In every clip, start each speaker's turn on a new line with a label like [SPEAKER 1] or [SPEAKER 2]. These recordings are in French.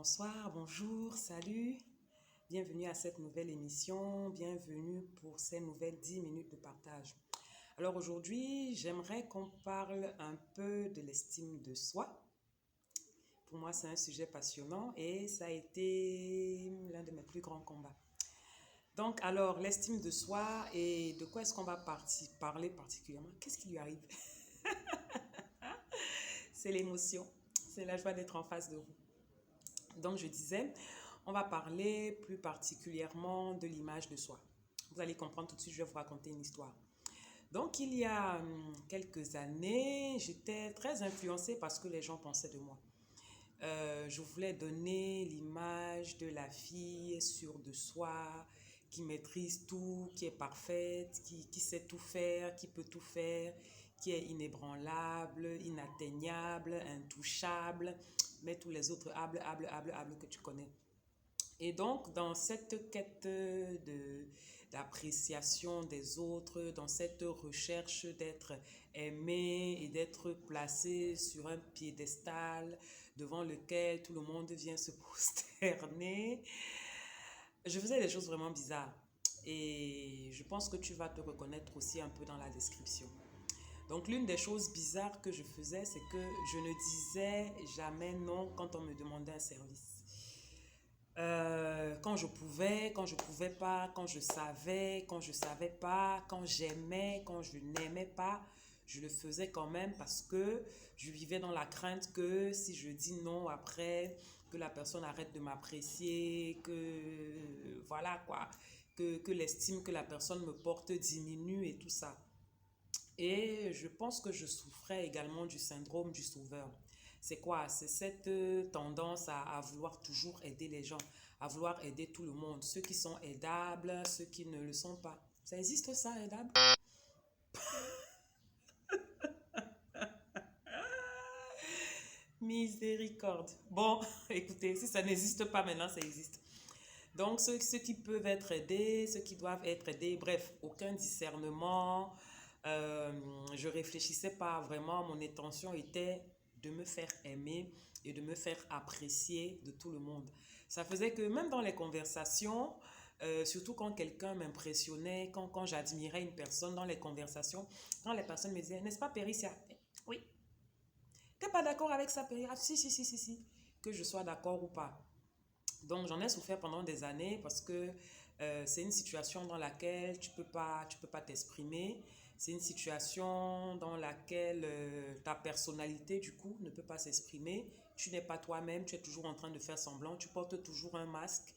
[SPEAKER 1] Bonsoir, bonjour, salut. Bienvenue à cette nouvelle émission. Bienvenue pour ces nouvelles 10 minutes de partage. Alors aujourd'hui, j'aimerais qu'on parle un peu de l'estime de soi. Pour moi, c'est un sujet passionnant et ça a été l'un de mes plus grands combats. Donc, alors, l'estime de soi et de quoi est-ce qu'on va parler particulièrement? Qu'est-ce qui lui arrive? C'est l'émotion, c'est la joie d'être en face de vous. Donc, je disais, on va parler plus particulièrement de l'image de soi. Vous allez comprendre tout de suite, je vais vous raconter une histoire. Donc, il y a quelques années, j'étais très influencée par ce que les gens pensaient de moi. Je voulais donner l'image de la fille sûre de soi, qui maîtrise tout, qui est parfaite, qui sait tout faire, qui peut tout faire, qui est inébranlable, inatteignable, intouchable, mais tous les autres hable que tu connais. Et donc, dans cette quête d'appréciation des autres, dans cette recherche d'être aimé et d'être placé sur un piédestal devant lequel tout le monde vient se prosterner, je faisais des choses vraiment bizarres. Et je pense que tu vas te reconnaître aussi un peu dans la description. Donc, l'une des choses bizarres que je faisais, c'est que je ne disais jamais non quand on me demandait un service. Quand je pouvais pas, quand je savais pas, quand j'aimais, quand je n'aimais pas, je le faisais quand même parce que je vivais dans la crainte que si je dis non après, que la personne arrête de m'apprécier, que voilà quoi, que l'estime que la personne me porte diminue et tout ça. Et je pense que je souffrais également du syndrome du sauveur. C'est quoi? C'est cette tendance à vouloir toujours aider les gens, à vouloir aider tout le monde. Ceux qui sont aidables, ceux qui ne le sont pas. Ça existe ça, aidable? Miséricorde. Bon, écoutez, si ça n'existe pas maintenant, ça existe. Donc, ceux qui peuvent être aidés, ceux qui doivent être aidés, bref, aucun discernement. Euh, je réfléchissais pas vraiment. Mon intention était de me faire aimer et de me faire apprécier de tout le monde. Ça faisait que même dans les conversations, surtout quand quelqu'un m'impressionnait, quand j'admirais une personne dans les conversations, quand les personnes me disaient, n'est-ce pas Péricia? Oui. T'es pas d'accord avec ça, Péricia? Ah, si. Que je sois d'accord ou pas. Donc, j'en ai souffert pendant des années parce que c'est une situation dans laquelle tu peux pas t'exprimer. C'est une situation dans laquelle ta personnalité, du coup, ne peut pas s'exprimer. Tu n'es pas toi-même, tu es toujours en train de faire semblant, tu portes toujours un masque.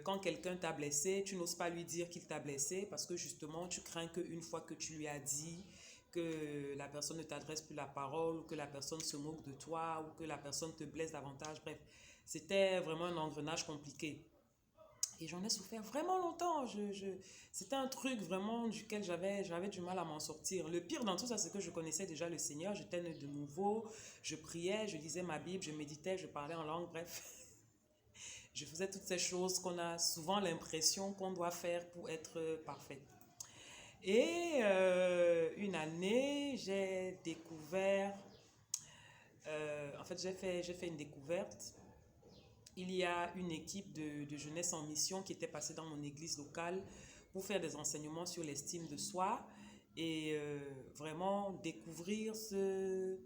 [SPEAKER 1] Quand quelqu'un t'a blessé, tu n'oses pas lui dire qu'il t'a blessé parce que justement, tu crains qu'une fois que tu lui as dit que la personne ne t'adresse plus la parole, ou que la personne se moque de toi, ou que la personne te blesse davantage. Bref, c'était vraiment un engrenage compliqué. Et j'en ai souffert vraiment longtemps. C'était un truc vraiment duquel j'avais du mal à m'en sortir. Le pire dans tout ça, c'est que je connaissais déjà le Seigneur. J'étais né de nouveau. Je priais, je lisais ma Bible, je méditais, je parlais en langue. Bref, je faisais toutes ces choses qu'on a souvent l'impression qu'on doit faire pour être parfaite. Et une année, j'ai découvert, en fait, j'ai fait une découverte. Il y a une équipe de jeunesse en mission qui était passée dans mon église locale pour faire des enseignements sur l'estime de soi et vraiment découvrir cette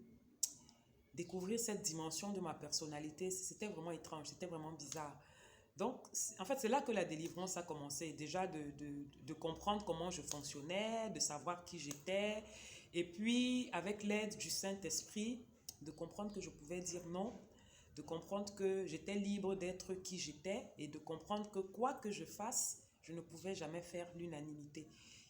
[SPEAKER 1] dimension de ma personnalité. C'était vraiment étrange, c'était vraiment bizarre. Donc, en fait, c'est là que la délivrance a commencé. Déjà de comprendre comment je fonctionnais, de savoir qui j'étais. Et puis, avec l'aide du Saint-Esprit, de comprendre que je pouvais dire non, de comprendre que j'étais libre d'être qui j'étais et de comprendre que quoi que je fasse, je ne pouvais jamais faire l'unanimité.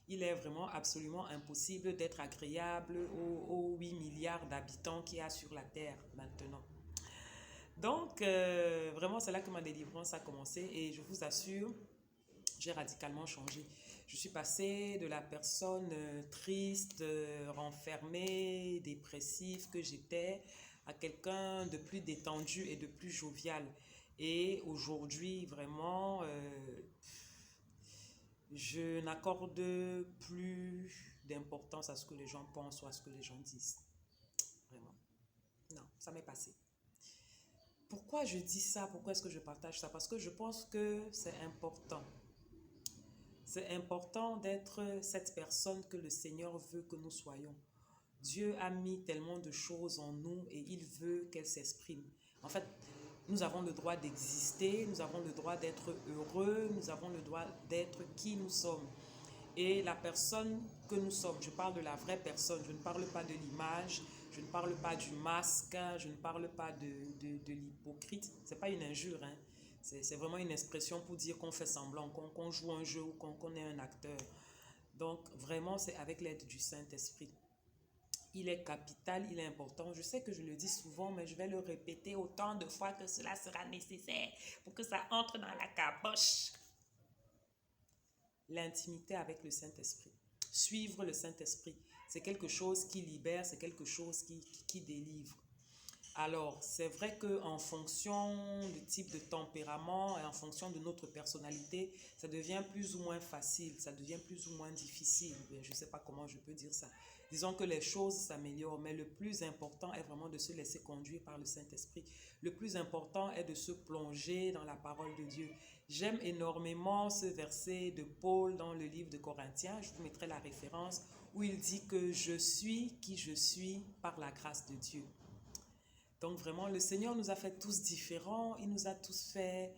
[SPEAKER 1] Il est vraiment absolument impossible d'être agréable aux 8 milliards d'habitants qu'il y a sur la Terre maintenant. Donc, vraiment, c'est là que ma délivrance a commencé et je vous assure, j'ai radicalement changé. Je suis passée de la personne triste, renfermée, dépressive que j'étais à quelqu'un de plus détendu et de plus jovial. Et aujourd'hui, vraiment, je n'accorde plus d'importance à ce que les gens pensent ou à ce que les gens disent. Vraiment. Non, ça m'est passé. Pourquoi je dis ça? Pourquoi est-ce que je partage ça? Parce que je pense que c'est important. C'est important d'être cette personne que le Seigneur veut que nous soyons. Dieu a mis tellement de choses en nous et il veut qu'elles s'expriment. En fait, nous avons le droit d'exister, nous avons le droit d'être heureux, nous avons le droit d'être qui nous sommes. Et la personne que nous sommes, je parle de la vraie personne, je ne parle pas de l'image, je ne parle pas du masque, je ne parle pas de l'hypocrite. Ce n'est pas une injure, hein. C'est vraiment une expression pour dire qu'on fait semblant, qu'on joue un jeu ou qu'on est un acteur. Donc vraiment, c'est avec l'aide du Saint-Esprit. Il est capital, il est important. Je sais que je le dis souvent, mais je vais le répéter autant de fois que cela sera nécessaire pour que ça entre dans la caboche. L'intimité avec le Saint-Esprit. Suivre le Saint-Esprit, c'est quelque chose qui libère, c'est quelque chose qui délivre. Alors, c'est vrai qu'en fonction du type de tempérament et en fonction de notre personnalité, ça devient plus ou moins facile, ça devient plus ou moins difficile. Je ne sais pas comment je peux dire ça. Disons que les choses s'améliorent, mais le plus important est vraiment de se laisser conduire par le Saint-Esprit. Le plus important est de se plonger dans la parole de Dieu. J'aime énormément ce verset de Paul dans le livre de Corinthiens, je vous mettrai la référence, où il dit que je suis qui je suis par la grâce de Dieu. Donc vraiment, le Seigneur nous a fait tous différents, il nous a tous fait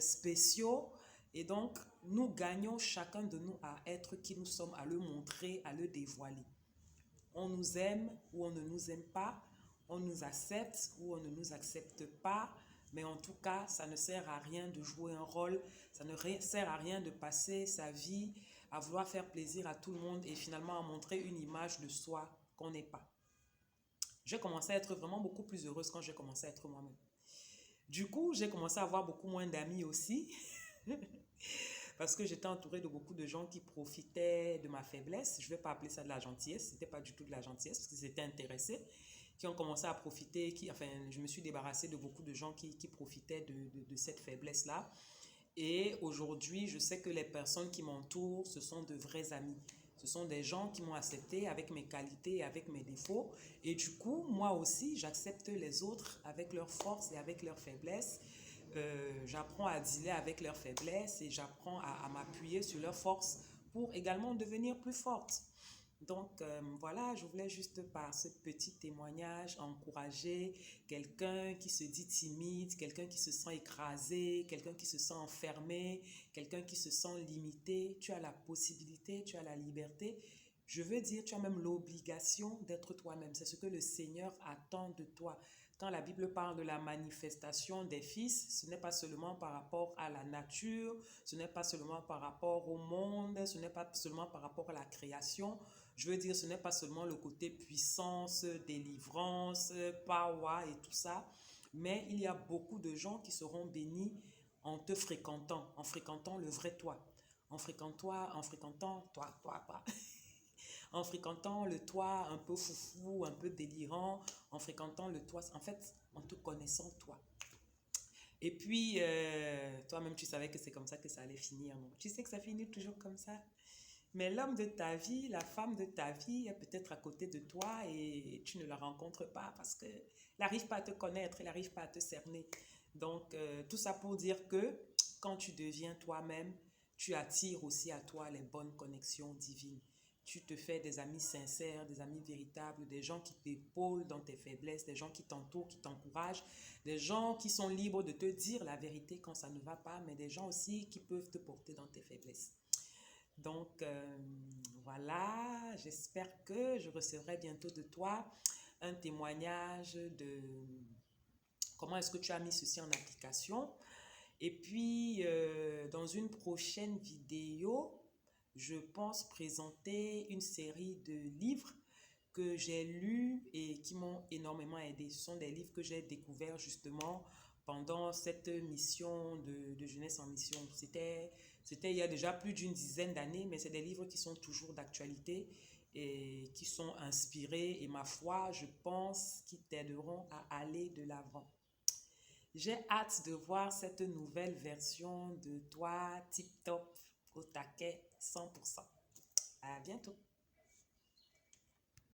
[SPEAKER 1] spéciaux. Et donc, nous gagnons chacun de nous à être qui nous sommes, à le montrer, à le dévoiler. On nous aime ou on ne nous aime pas, on nous accepte ou on ne nous accepte pas, mais en tout cas, ça ne sert à rien de jouer un rôle, ça ne sert à rien de passer sa vie à vouloir faire plaisir à tout le monde et finalement à montrer une image de soi qu'on n'est pas. J'ai commencé à être vraiment beaucoup plus heureuse quand j'ai commencé à être moi-même. Du coup, j'ai commencé à avoir beaucoup moins d'amis aussi. Parce que j'étais entourée de beaucoup de gens qui profitaient de ma faiblesse. Je ne vais pas appeler ça de la gentillesse, ce n'était pas du tout de la gentillesse, parce qu'ils étaient intéressés, qui ont commencé à profiter, je me suis débarrassée de beaucoup de gens qui profitaient de cette faiblesse-là. Et aujourd'hui, je sais que les personnes qui m'entourent, ce sont de vrais amis. Ce sont des gens qui m'ont accepté avec mes qualités et avec mes défauts. Et du coup, moi aussi, j'accepte les autres avec leurs forces et avec leurs faiblesses. J'apprends à dealer avec leurs faiblesses et j'apprends à m'appuyer sur leurs forces pour également devenir plus forte. Donc voilà, je voulais juste par ce petit témoignage encourager quelqu'un qui se dit timide, quelqu'un qui se sent écrasé, quelqu'un qui se sent enfermé, quelqu'un qui se sent limité. Tu as la possibilité, tu as la liberté. Je veux dire, tu as même l'obligation d'être toi-même. C'est ce que le Seigneur attend de toi. Quand la Bible parle de la manifestation des fils, ce n'est pas seulement par rapport à la nature, ce n'est pas seulement par rapport au monde, ce n'est pas seulement par rapport à la création. Je veux dire, ce n'est pas seulement le côté puissance, délivrance, power et tout ça, mais il y a beaucoup de gens qui seront bénis en te fréquentant, en fréquentant le vrai toi, en fréquentant toi, en fréquentant le toi un peu foufou, un peu délirant, en fréquentant le toi, en fait, en te connaissant toi. Et puis, toi-même, tu savais que c'est comme ça que ça allait finir, non? Tu sais que ça finit toujours comme ça. Mais l'homme de ta vie, la femme de ta vie est peut-être à côté de toi et tu ne la rencontres pas parce qu'elle n'arrive pas à te connaître, elle n'arrive pas à te cerner. Donc, tout ça pour dire que quand tu deviens toi-même, tu attires aussi à toi les bonnes connexions divines. Tu te fais des amis sincères, des amis véritables, des gens qui t'épaulent dans tes faiblesses, des gens qui t'entourent, qui t'encouragent, des gens qui sont libres de te dire la vérité quand ça ne va pas, mais des gens aussi qui peuvent te porter dans tes faiblesses. Donc, voilà, j'espère que je recevrai bientôt de toi un témoignage de comment est-ce que tu as mis ceci en application. Et puis, dans une prochaine vidéo, je pense présenter une série de livres que j'ai lus et qui m'ont énormément aidé. Ce sont des livres que j'ai découverts justement pendant cette mission de jeunesse en mission. C'était il y a déjà plus d'une dizaine d'années, mais c'est des livres qui sont toujours d'actualité et qui sont inspirés et ma foi, je pense, qui t'aideront à aller de l'avant. J'ai hâte de voir cette nouvelle version de toi, tip top, au taquet, 100%. À bientôt.